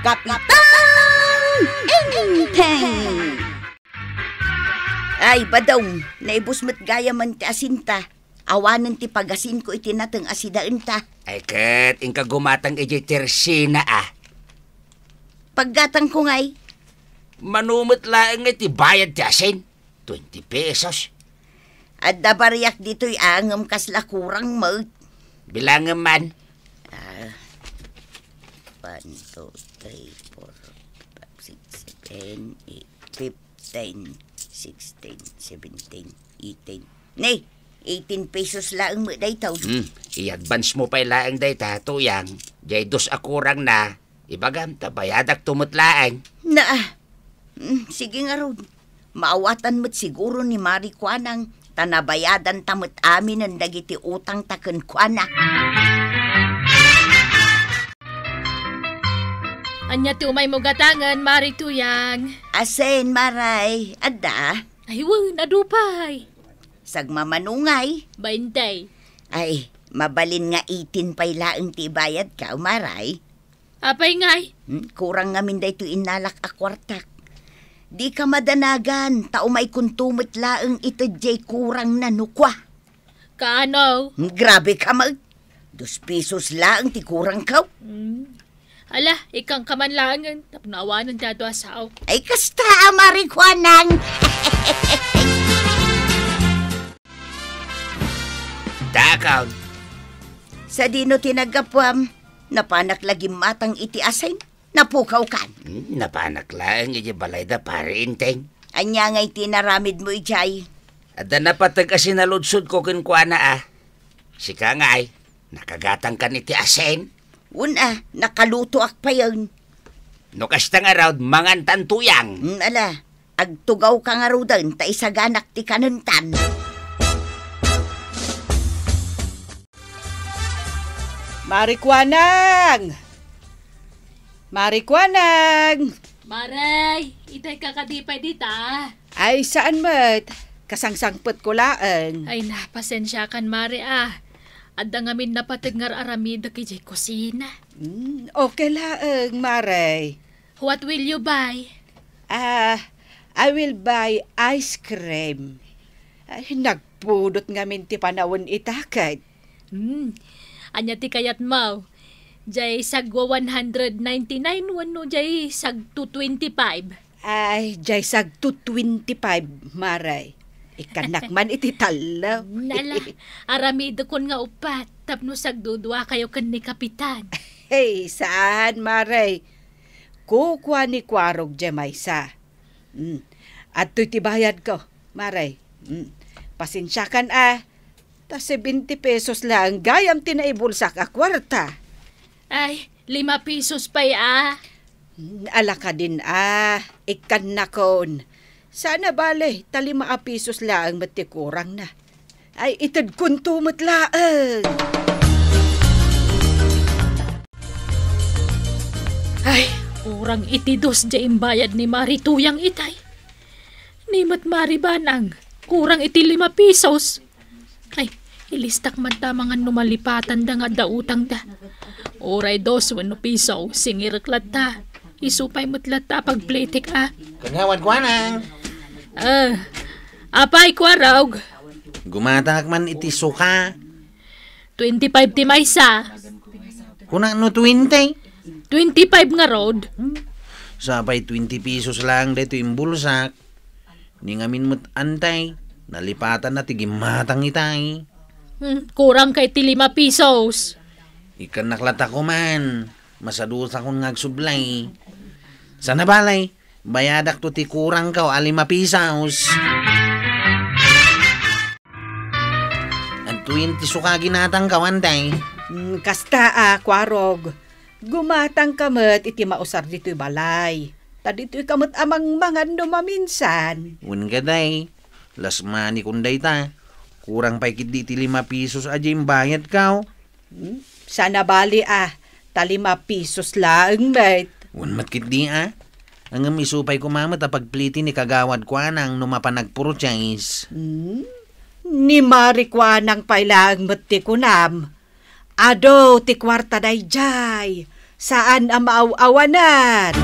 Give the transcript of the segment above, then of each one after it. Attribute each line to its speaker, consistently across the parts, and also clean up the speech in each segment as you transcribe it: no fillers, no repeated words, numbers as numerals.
Speaker 1: Kapitang Inteng! Ay, badong, naibus mo't gaya man ti asinta. Awanan ti pagasin ko itinatang asidaan ta.
Speaker 2: Ay, kat, ingka gumatang iti tersina
Speaker 1: Paggatang ko ngay,
Speaker 2: manumot lang iti bayad ti asin. 20 pesos.
Speaker 1: at dabariyak dito'y angam kasla kurang mag.
Speaker 2: Bilangan man.
Speaker 1: 1, 2, 3, 4, 5, 6, 7, 8, 15, 16, 17, 18. Nay, 18 pesos lang mo day taon.
Speaker 2: I-advance mo pa ilaang day ta, tuyang. Jay dos akurang na. Ibagam, tabayadak tumutlaan.
Speaker 1: Sige nga ron. Maawatan mo't siguro ni Mari Kwanang tanabayadan tamot amin ang dagiti utang taken Kwana.
Speaker 3: Anya ti umay mo gatangan, Mari Tuyang.
Speaker 1: Asen, Maray. Adda,
Speaker 3: Ayun, adupay.
Speaker 1: sagmamanungay.
Speaker 3: 20.
Speaker 1: Ay, mabalin nga 18 pay laeng ti bayad ka, Maray.
Speaker 3: Apay ngay.
Speaker 1: Kurang ngamin da ito inalak a kwartak. Di ka madanagan, tao may kuntumot laeng ito jay kurang nanukwa.
Speaker 3: Kaano?
Speaker 1: Grabe ka mag. 2 pesos laeng ti kurang kaw.
Speaker 3: Ala, ikang kamanlangan. Tapnawanan dato asaw.
Speaker 1: Ay, kasta, Mari Kwanang.
Speaker 2: Takaw.
Speaker 1: Sa dino tinagapwam, napanak lagi matang iti asin, napukaw kan.
Speaker 2: Napanak lang iti balay da pare inteng.
Speaker 1: Anya ngay tinaramid mo ijay.
Speaker 2: Ada na patag asin na ludsod ko kinkwana Sika nga ay, nakagatang kan iti asin.
Speaker 1: Una, nakaluto ak pa yun.
Speaker 2: No kasta nga raw, mangantan tuyang.
Speaker 1: Ala, agtugaw ka nga rudan, ta isaganak ti kanuntan.
Speaker 4: Mari Kwanang! Mari Kwanang!
Speaker 3: Maray, itay kakadipay dita.
Speaker 4: Ay, saan mat? Kasangsangpot ko laang.
Speaker 3: Ay na, pasensya kan, Mari Adda ngamin napatag nga aramida kay jay kusina.
Speaker 4: Okay laang, Maray.
Speaker 3: What will you buy?
Speaker 4: I will buy ice cream. Ay, nagpudot ngamin ti panawon itakad.
Speaker 3: Anya ti kayat mau. Jay sagwa 199 wano jay sag 225.
Speaker 4: Ay, jay sag 225, Maray. Ikanak man iti talaw.
Speaker 3: Nala, aramido kon nga upat. Tapno sagdudwa kayo kan ni Kapitan.
Speaker 4: Hey, saan, Maray? Kukwa ni Kwarog Jemaysa. At to'y tibayad ko, Maray. Pasensya kan ta 70 pesos lang gayam tinaibulsak a kwarta.
Speaker 3: Ay, 5 pesos pa
Speaker 4: Ala ka din ikan na kon. Sana bale, 5 pesos lang mati kurang na. Ay, itad kuntumot laang.
Speaker 3: Ay, kurang itidos dyan bayad ni Mari Tuyang itay. Nimat Mari Banang, kurang iti 5 pesos. Ay, ilistak man tamangan numalipatan da nga dautang da. Oray 2 piso, singirklat ta. Isupay mo't ta pagpletik
Speaker 2: Kanyawad Kwanang.
Speaker 3: Apay Kwarog.
Speaker 5: Gumatak man iti suka.
Speaker 3: 25 ti maysa.
Speaker 5: Kuna no 20?
Speaker 3: 25 nga road.
Speaker 5: Sapay 20 pesos lang dito yung bulsak. Ningamin mo't antay. Nalipatan na tigimatang itay.
Speaker 3: Kurang kay ti 5 pesos.
Speaker 5: Ikan naklata ko man. Masadus akong ngagsublay. Sana balay. Bayadak to ti kurang ka o 5 pesos. Ang 20 suka ginatang kawantay.
Speaker 4: Kasta Kwarog. Gumatang kamat iti mausar dito'y balay. Tadito'y kamat amang mangan no maminsan.
Speaker 5: Wun ka day. Las mani kunday ta. Kurang pa'y kit ti 5 pesos aja yung bayad ka.
Speaker 4: Sana bali 5 pesos lang, mate.
Speaker 5: Wun matkit di Ang misupay kumamot pagpliti ni Kagawad Kwanang numapanagpurchais.
Speaker 4: Ni Mari Kwanang pailang mati kunam. Ado ti kwarta day jay. Saan ang maaw-awanan?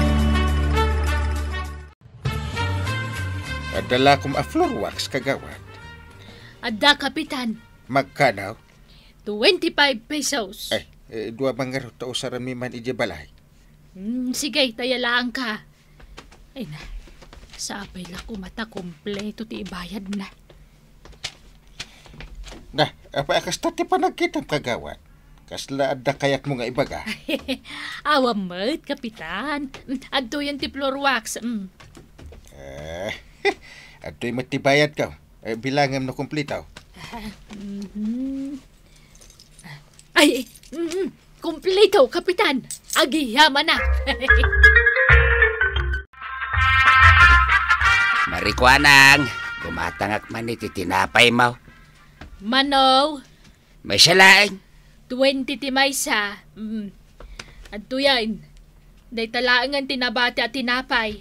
Speaker 6: Adala kong floor wax kagawad.
Speaker 3: Adda, Kapitan.
Speaker 6: Magkanaw?
Speaker 3: 25 pesos.
Speaker 6: Ay, dua mangarot tao sa ramiman ijibalay.
Speaker 3: Sige, tayalaan ka. Ay na, sapay la ko mata kompleto ti ibayad na.
Speaker 6: Na, apa akas tati pa nagkitang kagawad. Kasla adda kayak mo nga ibaga.
Speaker 3: Awa mat, Kapitan. Adto yan ti floor wax.
Speaker 6: Ato'y matibayad ka. Bilangam na kumplitaw.
Speaker 3: Ay, kompleto, Kapitan. Agiyaman na.
Speaker 2: Marikuanang, gumatangak man iti tinapay mo.
Speaker 3: Manaw,
Speaker 2: May salaing.
Speaker 3: 20 ti maysa. Adto yan. Day talaangan tinabati at tinapay.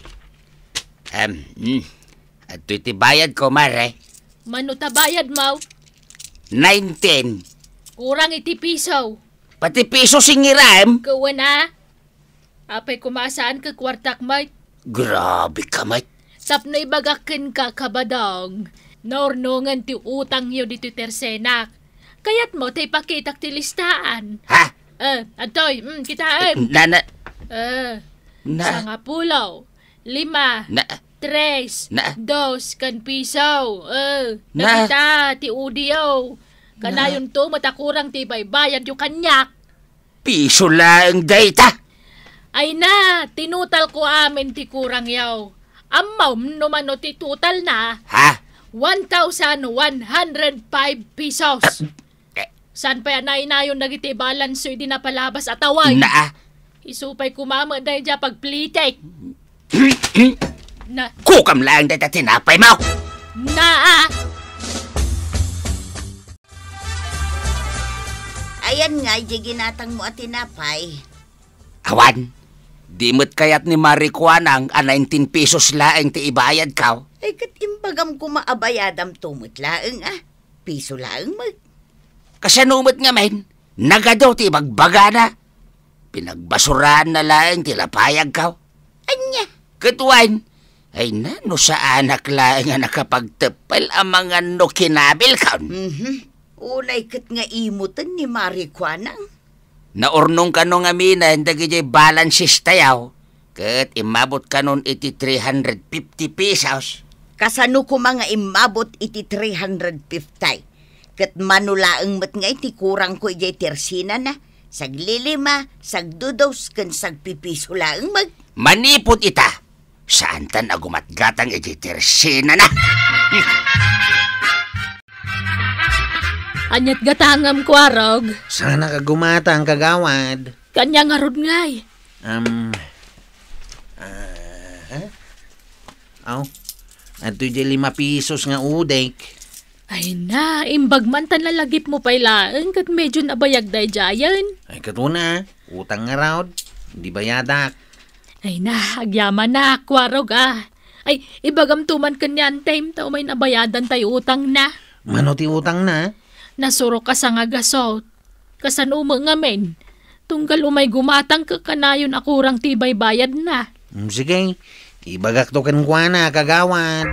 Speaker 2: At iti bayad ko, Mare.
Speaker 3: Mano tabayad mo?
Speaker 2: 19.
Speaker 3: Kurang iti piso.
Speaker 2: Pati piso singiram.
Speaker 3: Kawa na. Apay kumasaan ka kwartak, mate.
Speaker 2: Grabe ka, mate.
Speaker 3: Tapno ibagakin ka kabadong. Naurnungan ti utang yo dito tersenak. Kayat mo tay pakitak ti listaan.
Speaker 2: Ha?
Speaker 3: Atoy, kitaan.
Speaker 2: Na.
Speaker 3: Sanga pulaw. 5.
Speaker 2: Na.
Speaker 3: 3.
Speaker 2: Na.
Speaker 3: 2 kan piso. Nakita ti udiyo. Kanayon to matakurang ti baybayad yung kanyak.
Speaker 2: Piso lang data.
Speaker 3: Ay na, tinutal ko amin ti kurang yaw. Amaw numano ti total na
Speaker 2: Ha?
Speaker 3: 1,105 pesos. San pa yan nainayon nagiti balance di na palabas ataway.
Speaker 2: Na.
Speaker 3: Isupay kumama dahil dya pagplitek. Na.
Speaker 2: Kukam lang data tinapay mo.
Speaker 3: Na.
Speaker 1: Ayan nga, di ginatang mo at tinapay.
Speaker 2: Awan. Di mo't kayat ni Marikuanang 19 pesos laeng ti ibayad ka.
Speaker 1: Ay, kat imbagam ko maabayadam tumot laeng Piso laeng
Speaker 2: Kasanumot nga men, nagadaw ti bagbaga na. Pinagbasurahan na laeng ti lapayag ka.
Speaker 1: Anya?
Speaker 2: Katuan, ay no sa anak laeng nga nakapagtepal ang mga no kinabil ka.
Speaker 1: Unay kat nga imutan ni Marikuanang.
Speaker 2: Naurnong ka nung aminan, dagijay balances tayaw. Kat imabot ka nun iti 350 pesos.
Speaker 1: Kasano ko mga imabot iti 350. Kat manulaang mat nga iti kurang ko iti tersina na. Saglilima, sagdudos, kan sagpipiso laang
Speaker 2: Manipot ita. Saan tan agumatgatang iti tersina na?
Speaker 3: Anyat gatangam ko arog.
Speaker 5: Sana ka gumata ang kagawad.
Speaker 3: Kanya nga rod ngay.
Speaker 5: At ito'y 5 pesos nga udek.
Speaker 3: Ay na, imbag man tan lalagip mo pailaan kat medyo nabayag day jayan.
Speaker 5: Ay katuna, utang nga raw. Di bayadak.
Speaker 3: Ay na, agyaman na, kwarog Ay, ibagam tuman kanyan time tao may nabayadan tayo utang na.
Speaker 5: Mano ti utang na?
Speaker 3: Nasuro ka sa nga gasot. Kasan nga men. Tunggal umay gumatang ka kanayon akurang tibay bayad na.
Speaker 5: Sige, ibagak to kankwana, kagawad.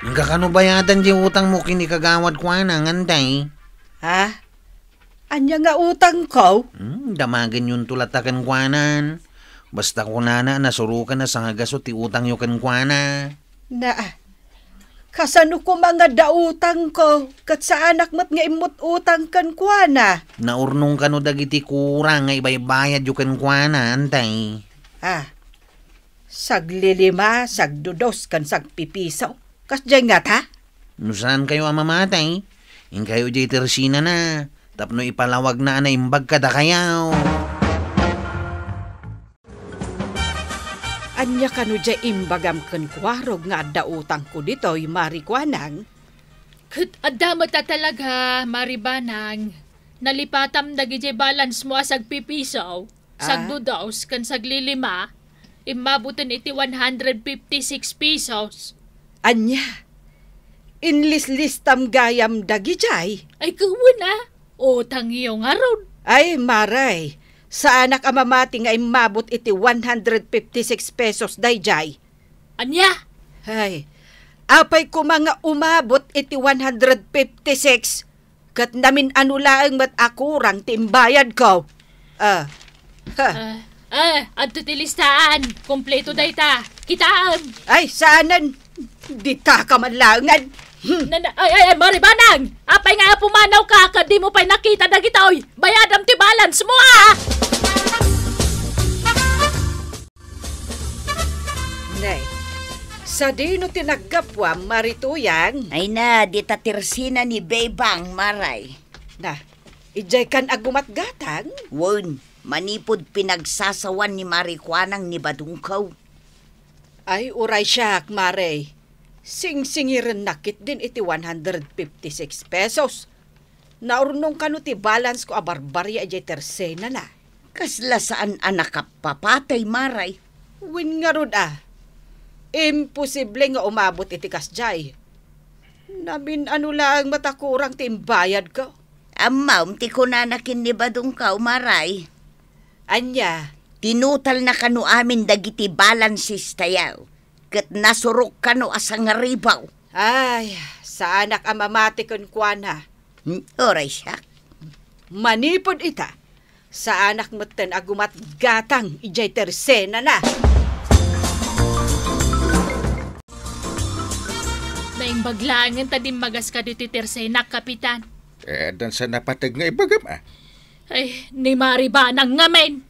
Speaker 5: Ang kakano bayadan di utang mo kini kagawad kwa na, ngantay.
Speaker 4: Ha? Anya nga utang ko?
Speaker 5: Damagan yung tulatakan kwanan. Basta ko na nasurukan na sa nga gasot ti utang yung kankwana.
Speaker 4: Kasano ko mga dautang ko? Kat sa anak mo't nga imot utang kan kwa na.
Speaker 5: Naurnong ka no dagiti kurang nga ibaybayad yung kankwana, antay.
Speaker 4: Saglilima, sagdudos kan sagpipisaw. Kas dyan nga ta?
Speaker 5: Saan kayo amamatay? In kayo di tersina na. Tapno ipalawag na imbag kada kayaw.
Speaker 4: Anya kano dya imbagam kan kwarog nga dautang ko dito yung Marikuanang.
Speaker 3: Kat adama ta talaga, Maribanang. Nalipatam dagijay balance mo asag pipisaw. Sagdudaos kan saglilima. Imabutan iti 156 pesos.
Speaker 4: Anya? Inlis-listam gayam dagijay?
Speaker 3: Ay kawan utang iyo nga ron.
Speaker 4: Ay, maray. Sa anak amamati nga imabot iti 156 pesos dayjay.
Speaker 3: Anya?
Speaker 4: Ay, apay ko mga umabot iti 156. Kat namin anulaang mat akurang timbayad ko.
Speaker 3: Adto ti listaan. Kompleto dayta. Kitaan.
Speaker 4: Ay, saanan? Di ta kamanlangan.
Speaker 3: Ay, Maribanang! Apay nga pumanaw ka, di mo pa'y nakita na kita, oy! Bayadam ti balance mo,
Speaker 4: Nay, sa dino tinagkapwa, marituyan.
Speaker 1: Ay na, di tatirsina ni Bebang, maray.
Speaker 4: Na, ijay kan agumat gatang?
Speaker 1: Won, manipod pinagsasawan ni Marijuanang ni Badungkaw.
Speaker 4: Ay, uray siya, maray. Sing-singiran nakit din iti 156 pesos. Naurnong kano ti balance ko a barbarya ijay tersena na.
Speaker 1: Kasla saan anak kapapatay, maray.
Speaker 4: Win nga rod Imposible nga umabot iti kasjay. Namin lang matakurang timbayad ko.
Speaker 1: Amam, ti kunanakin ni Badungkaw, maray.
Speaker 4: Anya,
Speaker 1: Tinutal na kano amin dagiti balansis tayaw. Kat nasurok kano asang ribaw.
Speaker 4: ay, sa anak amamati kon kuana.
Speaker 1: Oray siya.
Speaker 4: Manipod ita. Sa anak matan agumat gatang ijay tersena na.
Speaker 3: Naing baglangan tadim magas ka dito tersenak, Kapitan.
Speaker 6: Dan sa napatag nga ibagam
Speaker 3: Ay, ni Maribanang ngamen.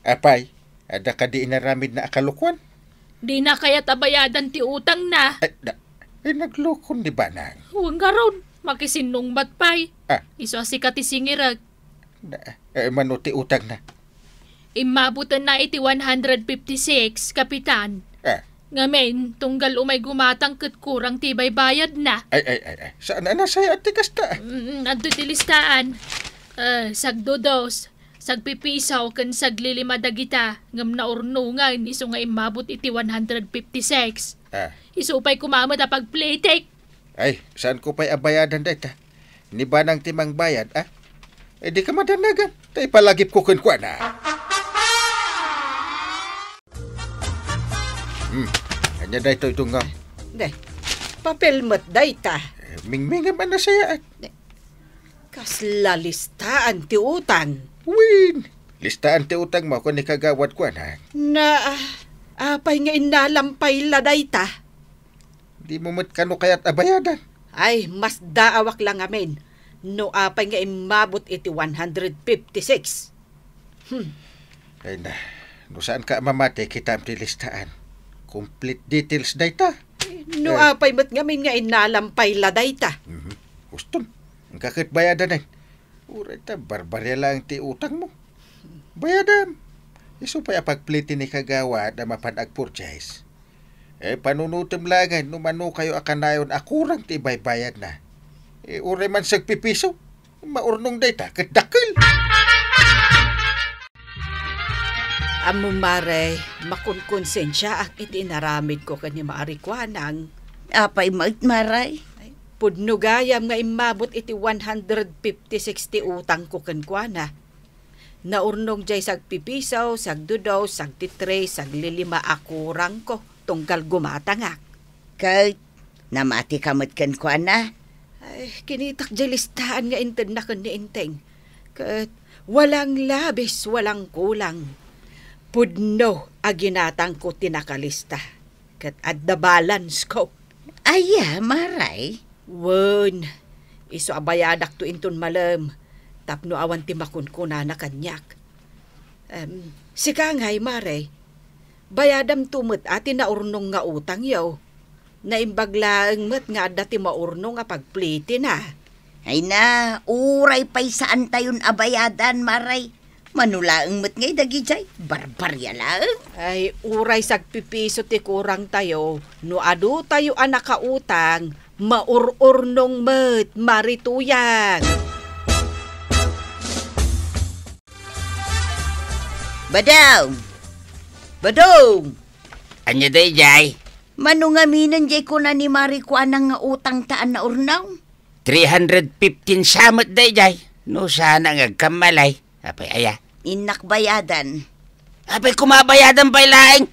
Speaker 6: Apay, ada ka di inaramid na akalukwan?
Speaker 3: Di na kaya tabayadan ti utang na.
Speaker 6: Naglukon di ba nang?
Speaker 3: Huwag nga ron. Makisinungbat pa'y. Iso asika ti singirag.
Speaker 6: Manuti utang na.
Speaker 3: Imabutan na iti 156, Kapitan. Ngamen, tunggal umay gumatang kat kurang tibay bayad na.
Speaker 6: Ay. Saan na nasaya at tikasta?
Speaker 3: Adto ti listaan. Sagdodos. Sagpipisaw kan saglilima dagita. Ngam na urnungan, iso nga imabot iti 156. Iso pa'y kumamad a pag-playtake.
Speaker 6: Ay, saan ko pa'y abayadan dayta? Ni ba nang timang bayad, di ka madanagan. Tay palagip ko kunkwa na. Kanya da ito nga.
Speaker 4: Day, papel mat dayta.
Speaker 6: Mingming man na saya at.
Speaker 4: Kaslalistaan ti utang.
Speaker 6: Win! Listaan ti utang mo kung ikagawad ko na.
Speaker 4: Apay nga inalampay la dayta.
Speaker 6: Di mo mat kano kaya't abayadan.
Speaker 4: Ay, mas daawak lang amin. No apay nga imabot iti 156.
Speaker 6: Ay na, no saan ka mamati kita ang listaan. Complete details dayta.
Speaker 4: No apay mat ngamin nga inalampay la dayta.
Speaker 6: Guston, ang kakit bayadan ay. Uray ta, barbarya lang ti utang mo. Bayadan. Iso pa pagpliti ni kagawad na mapanag-purchase. Panunutim langan, numano kayo akanayon akurang ti baybayad na. Uray man sagpipiso, maurnong dayta, kadakil.
Speaker 4: Amumare, makunkonsensya ak iti naramid ko kanya maarikwanang.
Speaker 1: Apay maray.
Speaker 4: Pudnugayam nga imabot iti 156 ti utang ko kankwana. Naurnong jay sagpipisaw, sagdudaw, sagtitre, saglilima akurang ko, tunggal gumatangak.
Speaker 1: Kahit namati kamot kankwana.
Speaker 4: Ay, kinitak jay listahan nga inten na kan ni inteng. Kat walang labis, walang kulang. Pudno aginatang ko tinakalista. Kat adda balance ko.
Speaker 1: Aya, maray.
Speaker 4: Wen, iso abayadak to inton malam. Tapno awan ti makunkuna na kanyak. Si Kangay, maray. Bayadam tumut ati naurnong nga utang yaw. Naimbaglaang mat nga adda ti maurnong nga pagpliti na.
Speaker 1: Ay na, uray pa'y saan tayon abayadan, maray. Manulaang mat ngay dagijay, barbarya lang.
Speaker 4: Ay, uray sagpipiso ti kurang tayo. No adu tayo anak kautang, maururnong mat, marituyang.
Speaker 1: Badong! Badong!
Speaker 2: Anya day, Jay?
Speaker 1: Manungaminan jay ko na ni Marijuana nga utang taan na urnaw.
Speaker 2: 315 samot day, Jay. No sana nga kamalay. Apay aya.
Speaker 1: Inak bayadan.
Speaker 2: Apay kumabayadan pa'y laing.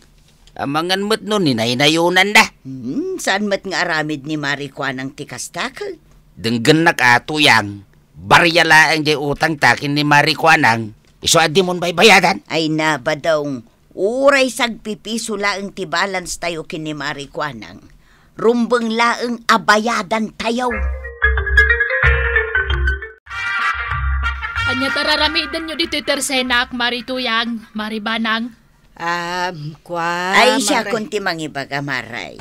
Speaker 2: Amangan mo't nun, ninay-nayunan na.
Speaker 1: Saan mat nga aramid ni Marikwan ang tikastakag?
Speaker 2: Denggan nakatuyang. Barya laang jay utang takin ni Marikwanang. Iso adi mon ba'y bayadan?
Speaker 1: Ay na ba daw, uray sagpipiso laang ti balance tayo kini Marikwanang. Rumbeng laang abayadan tayo.
Speaker 3: Anya tararamidan nyo dito tersenak, Marituyang, Maribanang.
Speaker 1: Ay siya kung ti mangibaga maray.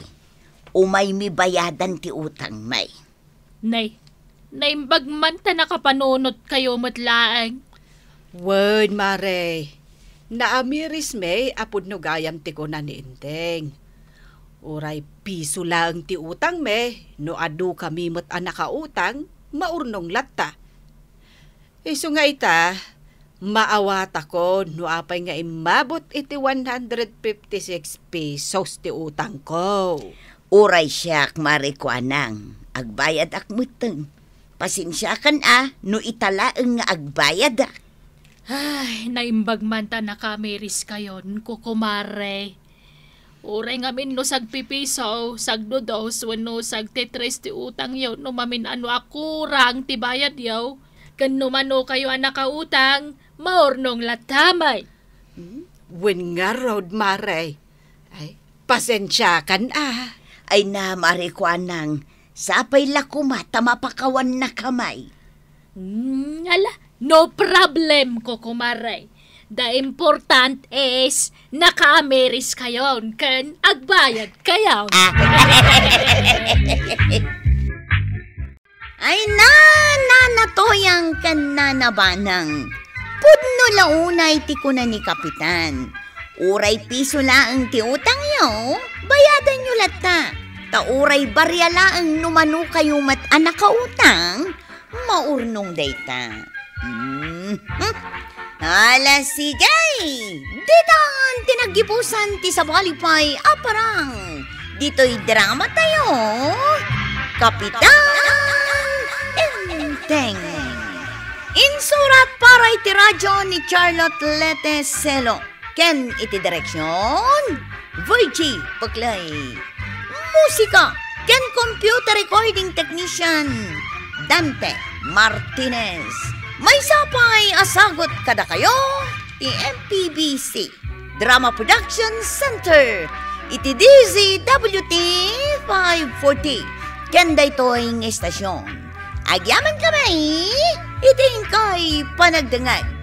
Speaker 1: Umay mi bayadan ti utang may.
Speaker 3: Nay, naimbagman ta nakapanunot kayo matlaang.
Speaker 4: Word, Mare. Naamiris may apod no gayam ti ko na ni Inteng. Uray piso lang ti utang me, no adu kami mo't anakautang, maurnong latta. Iso nga ita, maawat ako no apay nga imabot iti 156 pesos ti utang ko.
Speaker 1: Uray siyak Marikwanang. Agbayad ak muteng. Pasinsyakan no italaeng nga agbayad ak.
Speaker 3: Ay, naimbagman ta nakamiris kayon, kukumare. Uray ngamin no sagpipiso, sagdodos, wano sagtetres ti utang yaw, no mamin ano akurang ti bayad yaw. Kan numano kayo anakautang, maornong latamay.
Speaker 4: Wen nga road, Mare. Ay, pasensyakan
Speaker 1: Ay na Marikwanang, sapay lakumata mapakawan na kamay.
Speaker 3: Ala, no problem, kukumare. The important is, naka-ameris kayon, kan agbayad kayo.
Speaker 1: Ay nanatoyang kananabanang. Pudno launay ti kuna ni Kapitan. Uray piso laang ti utang yo, bayadan nyo lata. Ta uray barya laang numano kayo mat anakautang, maurnong dayta. Ala sigay, ditan tinagipusan ti sabalipay aparang. Dito'y drama tayo, Kapitan Inteng. Insurat para iti radyo ni Charlotte Lete Celo. Ken iti direksyon, Virgie Paklay. Musika, ken computer recording technician, Dante Martinez. May sapay asagot kada kayo, ti MPBC Drama Production Center, iti DZWT 540. Ken daytoy ng estasyon. Agyaman kami, iting kay panagdangag.